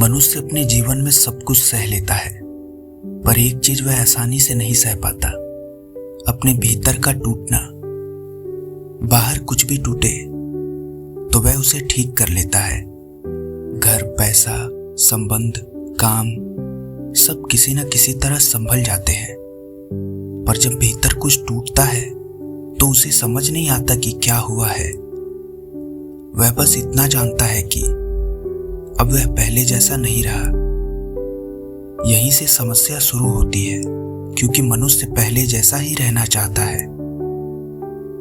मनुष्य अपने जीवन में सब कुछ सह लेता है, पर एक चीज वह आसानी से नहीं सह पाता, अपने भीतर का टूटना। बाहर कुछ भी टूटे तो वह उसे ठीक कर लेता है। घर, पैसा, संबंध, काम सब किसी न किसी तरह संभल जाते हैं, पर जब भीतर कुछ टूटता है तो उसे समझ नहीं आता कि क्या हुआ है। वह बस इतना जानता है कि अब वह पहले जैसा नहीं रहा। यहीं से समस्या शुरू होती है, क्योंकि मनुष्य पहले जैसा ही रहना चाहता है।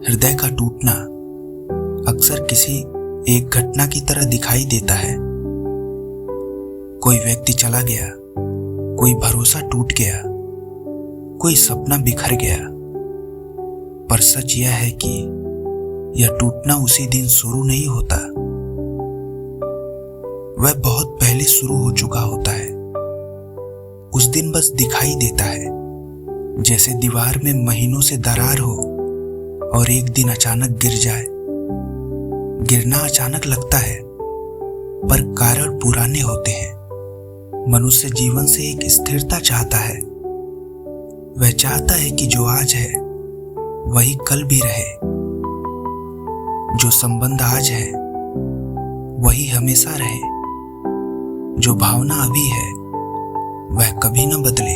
हृदय का टूटना अक्सर किसी एक घटना की तरह दिखाई देता है। कोई व्यक्ति चला गया, कोई भरोसा टूट गया, कोई सपना बिखर गया। पर सच यह है कि यह टूटना उसी दिन शुरू नहीं होता, वह बहुत पहले शुरू हो चुका होता है। उस दिन बस दिखाई देता है, जैसे दीवार में महीनों से दरार हो और एक दिन अचानक गिर जाए। गिरना अचानक लगता है, पर कारण पुराने होते हैं। मनुष्य जीवन से एक स्थिरता चाहता है। वह चाहता है कि जो आज है वही कल भी रहे, जो संबंध आज है वही हमेशा रहे, जो भावना अभी है वह कभी न बदले।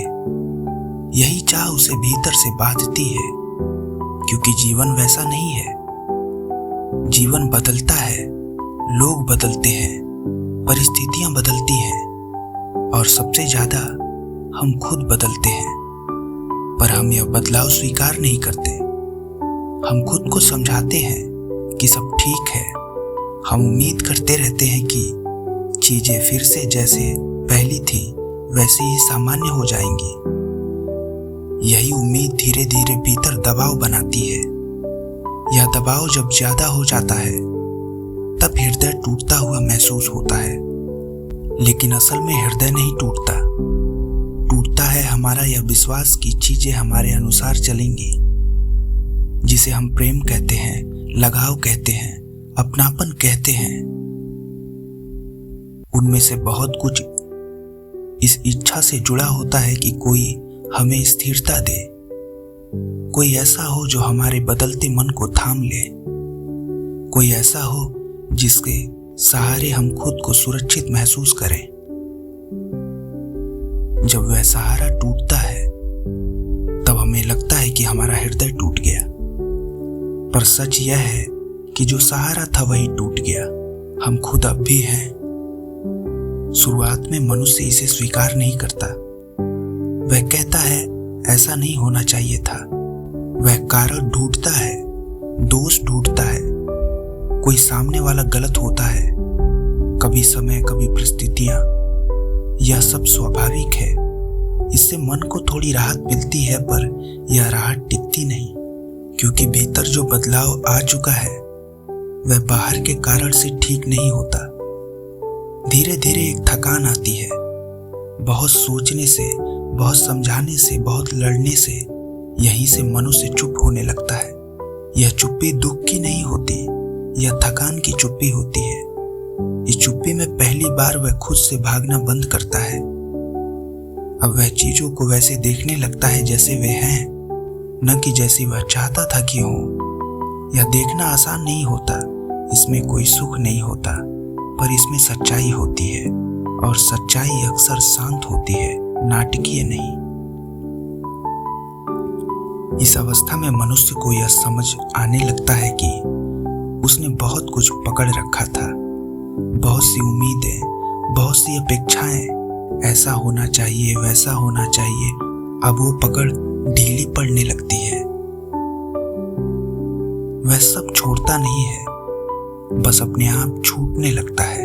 यही चाह उसे भीतर से बांधती है, क्योंकि जीवन वैसा नहीं है। जीवन बदलता है, लोग बदलते हैं, परिस्थितियां बदलती हैं और सबसे ज्यादा हम खुद बदलते हैं। पर हम यह बदलाव स्वीकार नहीं करते। हम खुद को समझाते हैं कि सब ठीक है। हम उम्मीद करते रहते हैं कि चीजें फिर से जैसे पहली थी वैसे ही सामान्य हो जाएंगी। यही उम्मीद धीरे धीरे भीतर दबाव बनाती है। यह दबाव जब ज्यादा हो जाता है तब हृदय टूटता हुआ महसूस होता है। लेकिन असल में हृदय नहीं टूटता, टूटता है हमारा यह विश्वास कि चीजें हमारे अनुसार चलेंगी। जिसे हम प्रेम कहते हैं, लगाव कहते हैं, अपनापन कहते हैं, उनमें से बहुत कुछ इस इच्छा से जुड़ा होता है कि कोई हमें स्थिरता दे, कोई ऐसा हो जो हमारे बदलते मन को थाम ले, कोई ऐसा हो जिसके सहारे हम खुद को सुरक्षित महसूस करें। जब वह सहारा टूटता है तब हमें लगता है कि हमारा हृदय टूट गया, पर सच यह है कि जो सहारा था वही टूट गया। हम खुद अब भी हैं। शुरुआत में मनुष्य इसे स्वीकार नहीं करता। वह कहता है ऐसा नहीं होना चाहिए था। वह कारण ढूंढता है, दोष ढूंढता है, कोई सामने वाला गलत होता है, कभी समय, कभी परिस्थितियां। यह सब स्वाभाविक है। इससे मन को थोड़ी राहत मिलती है, पर यह राहत टिकती नहीं, क्योंकि भीतर जो बदलाव आ चुका है वह बाहर के कारण से ठीक नहीं होता। धीरे धीरे एक थकान आती है। बहुत सोचने से, बहुत समझाने से, बहुत लड़ने से यहीं से मनुष्य चुप होने लगता है। यह चुप्पी दुख की नहीं होती, यह थकान की चुप्पी होती है। इस चुप्पी में पहली बार वह खुद से भागना बंद करता है। अब वह चीजों को वैसे देखने लगता है जैसे वे हैं, न कि जैसी वह चाहता था कि हो। यह देखना आसान नहीं होता, इसमें कोई सुख नहीं होता, पर इसमें सच्चाई होती है, और सच्चाई अक्सर शांत होती है, नाटकीय नहीं। इस अवस्था में मनुष्य को यह समझ आने लगता है कि उसने बहुत कुछ पकड़ रखा था, बहुत सी उम्मीदें, बहुत सी अपेक्षाएं, ऐसा होना चाहिए, वैसा होना चाहिए। अब वो पकड़ ढीली पड़ने लगती है। वह सब छोड़ता नहीं है, बस अपने आप छूटने लगता है।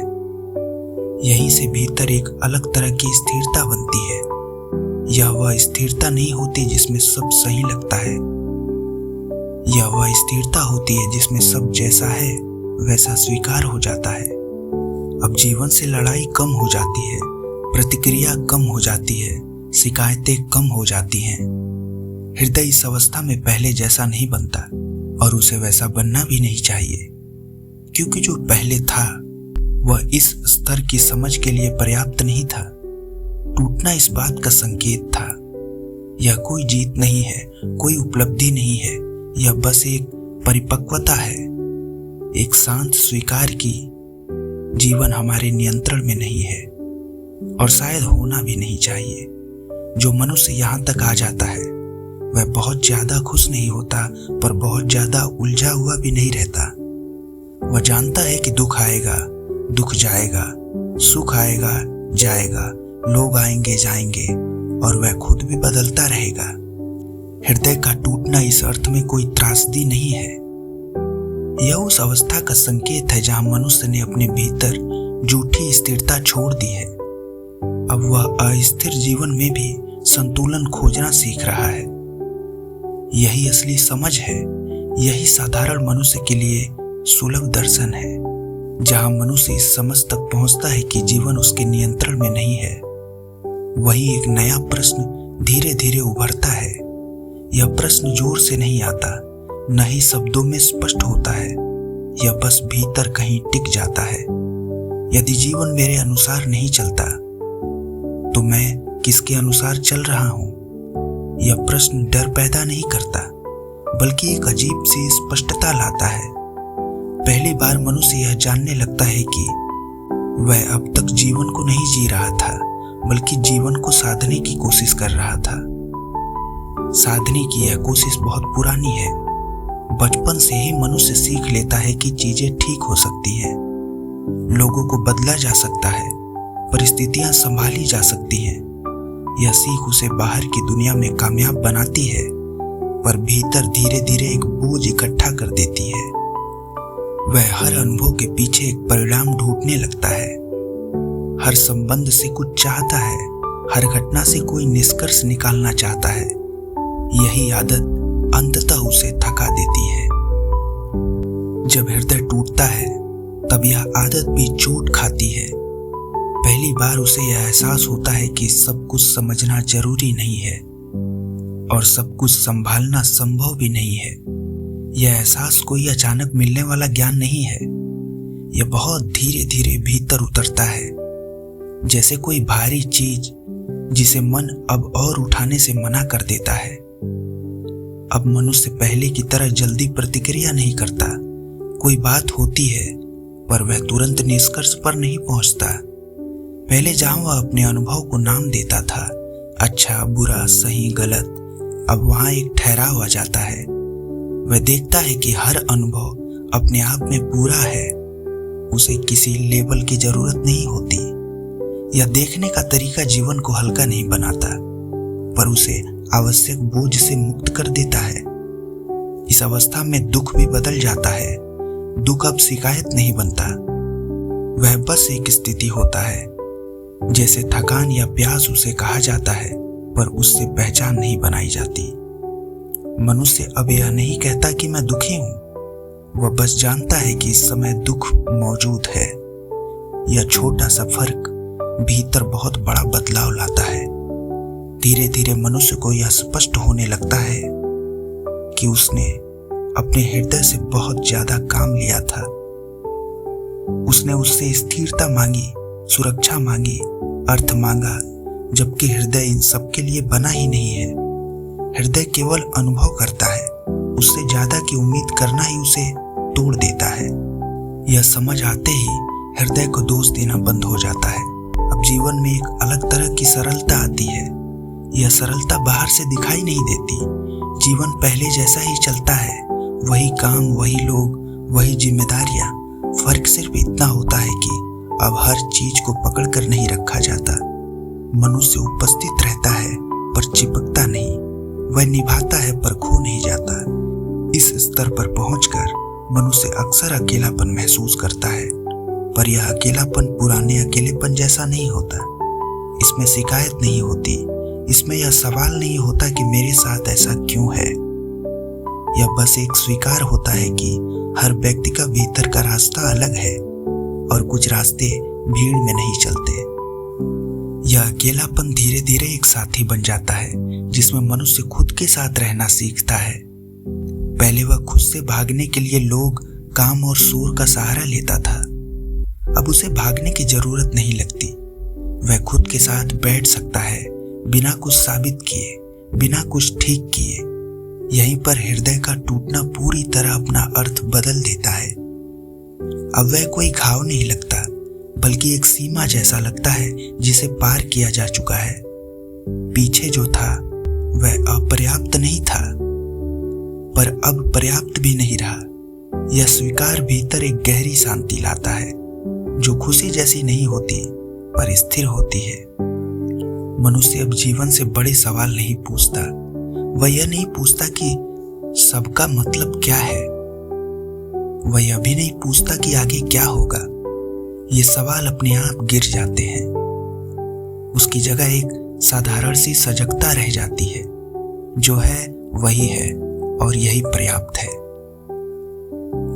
यहीं से भीतर एक अलग तरह की स्थिरता बनती है। यह वह स्थिरता नहीं होती जिसमें सब सही लगता है। यह वह स्थिरता होती है जिसमें सब जैसा है वैसा स्वीकार हो जाता है। अब जीवन से लड़ाई कम हो जाती है, प्रतिक्रिया कम हो जाती है, शिकायतें कम हो जाती हैं। हृदय इस अवस्था में पहले जैसा नहीं बनता, और उसे वैसा बनना भी नहीं चाहिए, क्योंकि जो पहले था वह इस स्तर की समझ के लिए पर्याप्त नहीं था। टूटना इस बात का संकेत था, यह कोई जीत नहीं है, कोई उपलब्धि नहीं है, यह बस एक परिपक्वता है, एक शांत स्वीकार की जीवन हमारे नियंत्रण में नहीं है और शायद होना भी नहीं चाहिए। जो मनुष्य यहाँ तक आ जाता है वह बहुत ज्यादा खुश नहीं होता, पर बहुत ज्यादा उलझा हुआ भी नहीं रहता। वह जानता है कि दुख आएगा, दुख जाएगा, सुख आएगा, जाएगा, लोग आएंगे, जाएंगे और वह खुद भी बदलता रहेगा। हृदय का टूटना इस अर्थ में कोई त्रासदी नहीं है, यह उस अवस्था का संकेत है जहां मनुष्य ने अपने भीतर झूठी स्थिरता छोड़ दी है। अब वह अस्थिर जीवन में भी संतुलन खोजना सीख रहा है। यही असली समझ है, यही साधारण मनुष्य के लिए सुलभ दर्शन है। जहां मनुष्य इस समझ तक पहुंचता है कि जीवन उसके नियंत्रण में नहीं है, वही एक नया प्रश्न धीरे धीरे उभरता है। यह प्रश्न जोर से नहीं आता, न ही शब्दों में स्पष्ट होता है, यह बस भीतर कहीं टिक जाता है। यदि जीवन मेरे अनुसार नहीं चलता तो मैं किसके अनुसार चल रहा हूं? यह प्रश्न डर पैदा नहीं करता, बल्कि एक अजीब सी स्पष्टता लाता है। पहली बार मनुष्य यह जानने लगता है कि वह अब तक जीवन को नहीं जी रहा था, बल्कि जीवन को साधने की कोशिश कर रहा था। साधने की यह कोशिश बहुत पुरानी है। बचपन से ही मनुष्य सीख लेता है कि चीजें ठीक हो सकती हैं, लोगों को बदला जा सकता है, परिस्थितियां संभाली जा सकती हैं। यह सीख उसे बाहर की दुनिया में कामयाब बनाती है, पर भीतर धीरे धीरे एक बोझ इकट्ठा कर देती है। वह हर अनुभव के पीछे एक परिणाम ढूंढने लगता है, हर संबंध से कुछ चाहता है, हर घटना से कोई निष्कर्ष निकालना चाहता है। यही आदत अंततः उसे थका देती है। जब हृदय टूटता है तब यह आदत भी चोट खाती है। पहली बार उसे यह एहसास होता है कि सब कुछ समझना जरूरी नहीं है और सब कुछ संभालना संभव भी नहीं है। यह एहसास कोई अचानक मिलने वाला ज्ञान नहीं है, यह बहुत धीरे धीरे भीतर उतरता है, जैसे कोई भारी चीज जिसे मन अब और उठाने से मना कर देता है। अब मनुष्य पहले की तरह जल्दी प्रतिक्रिया नहीं करता। कोई बात होती है पर वह तुरंत निष्कर्ष पर नहीं पहुंचता। पहले जहां वह अपने अनुभव को नाम देता था, अच्छा, बुरा, सही, गलत, अब वहां एक ठहराव आ जाता है। वह देखता है कि हर अनुभव अपने आप में पूरा है, उसे किसी लेबल की जरूरत नहीं होती। यह देखने का तरीका जीवन को हल्का नहीं बनाता, पर उसे आवश्यक बोझ से मुक्त कर देता है। इस अवस्था में दुख भी बदल जाता है। दुख अब शिकायत नहीं बनता, वह बस एक स्थिति होता है, जैसे थकान या प्यास उसे कहा जाता है, पर उससे पहचान नहीं बनाई जाती। मनुष्य अब यह नहीं कहता कि मैं दुखी हूं, वह बस जानता है कि इस समय दुख मौजूद है। यह छोटा सा फर्क भीतर बहुत बड़ा बदलाव लाता है। धीरे धीरे मनुष्य को यह स्पष्ट होने लगता है कि उसने अपने हृदय से बहुत ज्यादा काम लिया था। उसने उससे स्थिरता मांगी, सुरक्षा मांगी, अर्थ मांगा, जबकि हृदय इन सब के लिए बना ही नहीं है। हृदय केवल अनुभव करता है, उससे ज्यादा की उम्मीद करना ही उसे तोड़ देता है। यह समझ आते ही हृदय को दोष देना बंद हो जाता है। अब जीवन में एक अलग तरह की सरलता आती है। यह सरलता बाहर से दिखाई नहीं देती। जीवन पहले जैसा ही चलता है, वही काम, वही लोग, वही जिम्मेदारियां। फर्क सिर्फ इतना होता है कि अब हर चीज को पकड़ कर नहीं रखा जाता। मनुष्य उपस्थित रहता है पर चिपकता नहीं, वह निभाता है पर खो नहीं जाता। इस स्तर पर पहुंचकर मनुष्य अक्सर अकेलापन महसूस करता है, पर यह अकेलापन पुराने अकेलेपन जैसा नहीं होता। इसमें शिकायत नहीं होती, इसमें यह सवाल नहीं होता कि मेरे साथ ऐसा क्यों है। यह बस एक स्वीकार होता है कि हर व्यक्ति का भीतर का रास्ता अलग है और कुछ रास्ते भीड़ में नहीं चलते। यह अकेलापन धीरे धीरे एक साथी बन जाता है, जिसमें मनुष्य खुद के साथ रहना सीखता है। पहले वह खुद से भागने के लिए लोग, काम और शोर का सहारा लेता था। अब उसे भागने की जरूरत नहीं लगती। वह खुद के साथ बैठ सकता है, बिना कुछ साबित किए, बिना कुछ ठीक किए। यहीं पर हृदय का टूटना पूरी तरह अपना अर्थ बदल देता है। अब वह कोई घाव नहीं लगता, बल्कि एक सीमा जैसा लगता है जिसे पार किया जा चुका है। पीछे जो था वह अपर्याप्त नहीं था, पर अब पर्याप्त भी नहीं रहा। यह स्वीकार भीतर एक गहरी शांति लाता है, जो खुशी जैसी नहीं होती पर स्थिर होती है। मनुष्य अब जीवन से बड़े सवाल नहीं पूछता। वह यह नहीं पूछता कि सबका मतलब क्या है। वह यह भी नहीं पूछता कि आगे क्या होगा। ये सवाल अपने आप गिर जाते हैं। उसकी जगह एक साधारण सी सजगता रह जाती है। जो है वही है और यही पर्याप्त है।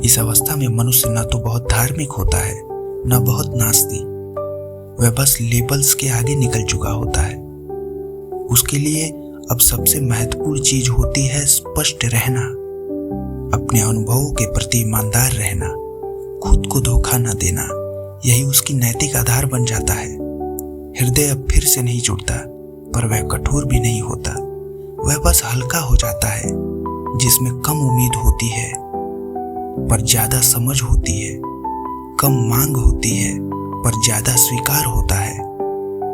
इस अवस्था में मनुष्य न तो बहुत धार्मिक होता है, न बहुत नास्तिक। वह बस लेबल्स के आगे निकल चुका होता है। उसके लिए अब सबसे महत्वपूर्ण चीज होती है स्पष्ट रहना, अपने अनुभवों के प्रति ईमानदार रहना, खुद को धोखा न देना। यही उसकी नैतिक आधार बन जाता है। हृदय अब फिर से नहीं जुड़ता, पर वह कठोर भी नहीं होता। वह बस हल्का हो जाता है, जिसमें कम उम्मीद होती है पर ज्यादा समझ होती है, कम मांग होती है पर ज्यादा स्वीकार होता है।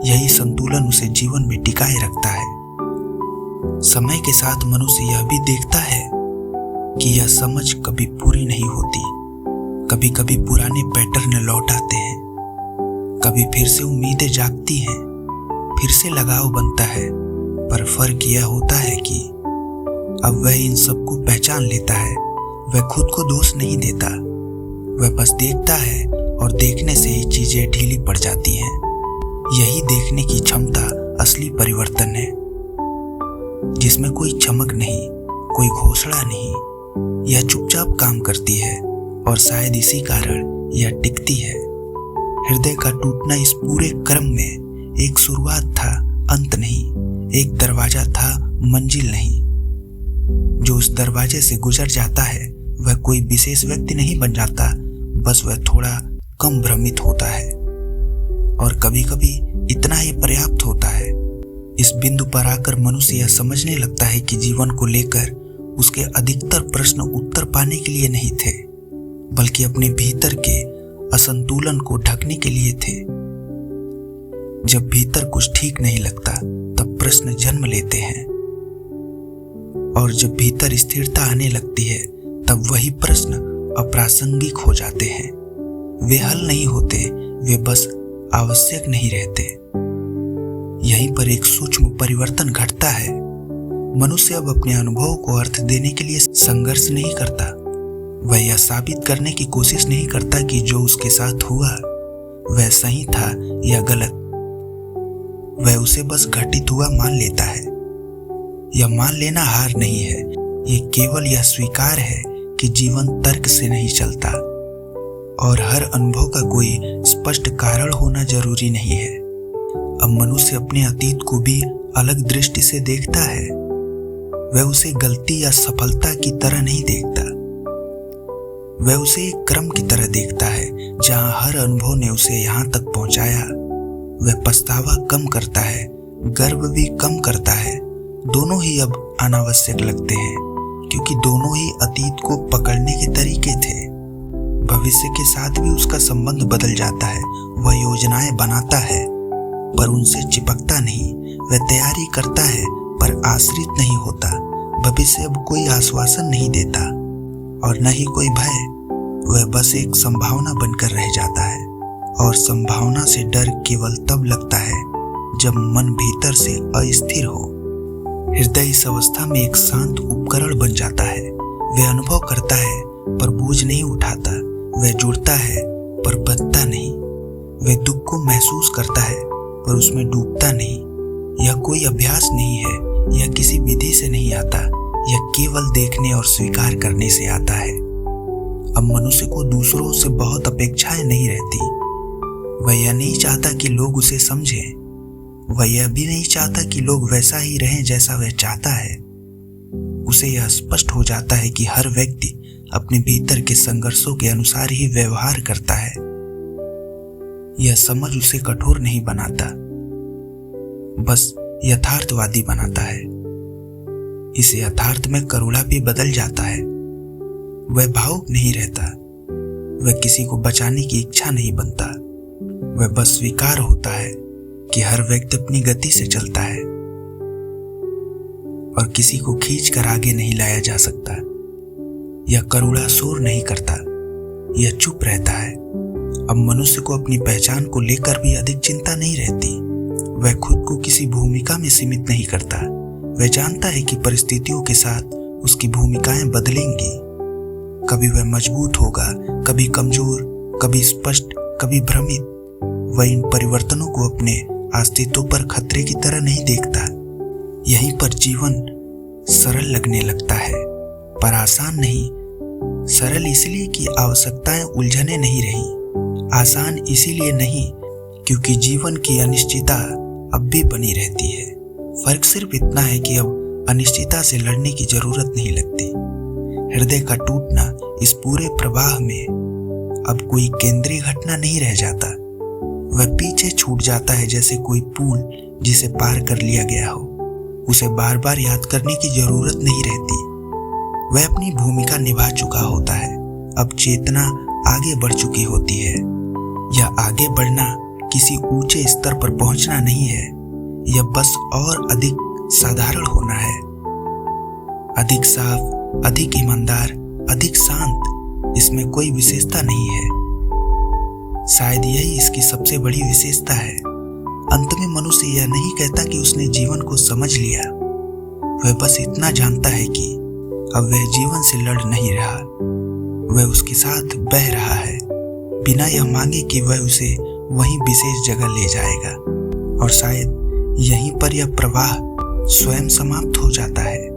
यही संतुलन उसे जीवन में टिकाए रखता है। समय के साथ मनुष्य यह भी देखता है कि यह समझ कभी पूरी नहीं होती। कभी कभी पुराने पैटर्न लौट आते हैं, कभी फिर से उम्मीदें जागती हैं, फिर से लगाव बनता है। पर फर्क यह होता है कि अब वह इन सबको पहचान लेता है। वह खुद को दोष नहीं देता। वह बस देखता है और देखने से ही चीजें ढीली पड़ जाती हैं। यही देखने की क्षमता असली परिवर्तन है, जिसमें कोई चमक नहीं, कोई घोषणा नहीं। यह चुपचाप काम करती है और शायद इसी कारण यह टिकती है। हृदय का टूटना इस पूरे क्रम में एक शुरुआत था, अंत नहीं। एक दरवाजा था, मंजिल नहीं। जो उस दरवाजे से गुजर जाता है वह कोई विशेष व्यक्ति नहीं बन जाता, बस वह थोड़ा कम भ्रमित होता है। और कभी कभी इतना ही पर्याप्त होता है। इस बिंदु पर आकर मनुष्य यह समझने लगता है कि जीवन को लेकर उसके अधिकतर प्रश्न उत्तर पाने के लिए नहीं थे, बल्कि अपने भीतर के असंतुलन को ढकने के लिए थे। जब भीतर कुछ ठीक नहीं लगता तब प्रश्न जन्म लेते हैं, और जब भीतर स्थिरता आने लगती है तब वही प्रश्न अप्रासंगिक हो जाते हैं। वे हल नहीं होते, वे बस आवश्यक नहीं रहते। यहीं पर एक सूक्ष्म परिवर्तन घटता है। मनुष्य अब अपने अनुभवों को अर्थ देने के लिए संघर्ष नहीं करता। वह यह साबित करने की कोशिश नहीं करता कि जो उसके साथ हुआ वह सही था या गलत। वह उसे बस घटित हुआ मान लेता है। यह मान लेना हार नहीं है, ये केवल यह स्वीकार है कि जीवन तर्क से नहीं चलता और हर अनुभव का कोई स्पष्ट कारण होना जरूरी नहीं है। अब मनुष्य अपने अतीत को भी अलग दृष्टि से देखता है। वह उसे गलती या सफलता की तरह नहीं देखता। वह उसे एक क्रम की तरह देखता है, जहां हर अनुभव ने उसे यहां तक पहुंचाया। वह पछतावा कम करता है, गर्व भी कम करता है। दोनों ही अब अनावश्यक लगते हैं, क्योंकि दोनों ही अतीत को पकड़ने के तरीके थे। भविष्य के साथ भी उसका संबंध बदल जाता है। वह योजनाएं बनाता है पर उनसे चिपकता नहीं। वह तैयारी करता है पर आश्रित नहीं होता। भविष्य अब कोई आश्वासन नहीं देता और न ही कोई भय। वह बस एक संभावना बनकर रह जाता है, और संभावना से डर केवल तब लगता है जब मन भीतर से अस्थिर हो। हृदय इस अवस्था में एक शांत उपकरण बन जाता है। वह अनुभव करता है पर बोझ नहीं उठाता। वह जुड़ता है पर बंधता नहीं। वह दुख को महसूस करता है पर उसमें डूबता नहीं। यह कोई अभ्यास नहीं है, यह किसी विधि से नहीं आता। यह केवल देखने और स्वीकार करने से आता है। अब मनुष्य को दूसरों से बहुत अपेक्षाएं नहीं रहती। वह यह नहीं चाहता कि लोग उसे समझें। वह यह भी नहीं चाहता कि लोग वैसा ही रहें जैसा वह चाहता है। उसे यह स्पष्ट हो जाता है कि हर व्यक्ति अपने भीतर के संघर्षों के अनुसार ही व्यवहार करता है। यह समझ उसे कठोर नहीं बनाता, बस यथार्थवादी बनाता है। इस यथार्थ में करुणा भी बदल जाता है। वह भावुक नहीं रहता, वह किसी को बचाने की इच्छा नहीं बनता। वह बस स्वीकार होता है कि हर व्यक्ति अपनी गति से चलता है और किसी को खींच कर आगे नहीं लाया जा सकता। यह करुणा शोर नहीं करता, यह चुप रहता है। अब मनुष्य को अपनी पहचान को लेकर भी अधिक चिंता नहीं रहती। वह खुद को किसी भूमिका में सीमित नहीं करता। वह जानता है कि परिस्थितियों के साथ उसकी भूमिकाएं बदलेंगी। कभी वह मजबूत होगा, कभी कमजोर, कभी स्पष्ट, कभी भ्रमित। वह इन परिवर्तनों को अपने अस्तित्व पर खतरे की तरह नहीं देखता। यहीं पर जीवन सरल लगने लगता है, पर आसान नहीं। सरल इसलिए कि आवश्यकताएं उलझने नहीं रही, आसान इसीलिए नहीं क्योंकि जीवन की अनिश्चितता अब भी बनी रहती है। फर्क सिर्फ इतना है कि अब अनिश्चितता से लड़ने की जरूरत नहीं लगती। हृदय का टूटना इस पूरे प्रवाह में अब कोई केंद्रीय घटना नहीं रह जाता। वह पीछे छूट जाता है, जैसे कोई पुल जिसे पार कर लिया गया हो। उसे बार बार याद करने की जरूरत नहीं रहती। वह अपनी भूमिका निभा चुका होता है। अब चेतना आगे बढ़ चुकी होती है। यह आगे बढ़ना किसी ऊंचे स्तर पर पहुंचना नहीं है, यह बस और अधिक साधारण होना है। अधिक साफ, अधिक ईमानदार, अधिक शांत। इसमें कोई विशेषता नहीं है। शायद यही इसकी सबसे बड़ी विशेषता है। अंत में मनुष्य यह नहीं कहता कि उसने जीवन को समझ लिया। वह बस इतना जानता है कि अब वह जीवन से लड़ नहीं रहा, वह उसके साथ बह रहा है, बिना यह मांगे कि वह उसे वहीं विशेष जगह ले जाएगा। और शायद यहीं पर यह प्रवाह स्वयं समाप्त हो जाता है।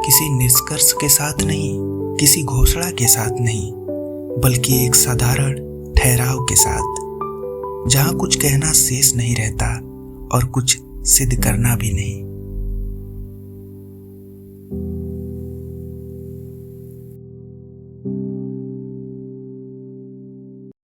किसी निष्कर्ष के साथ नहीं, किसी घोषणा के साथ नहीं, बल्कि एक साधारण ठहराव के साथ, जहां कुछ कहना शेष नहीं रहता और कुछ सिद्ध करना भी नहीं।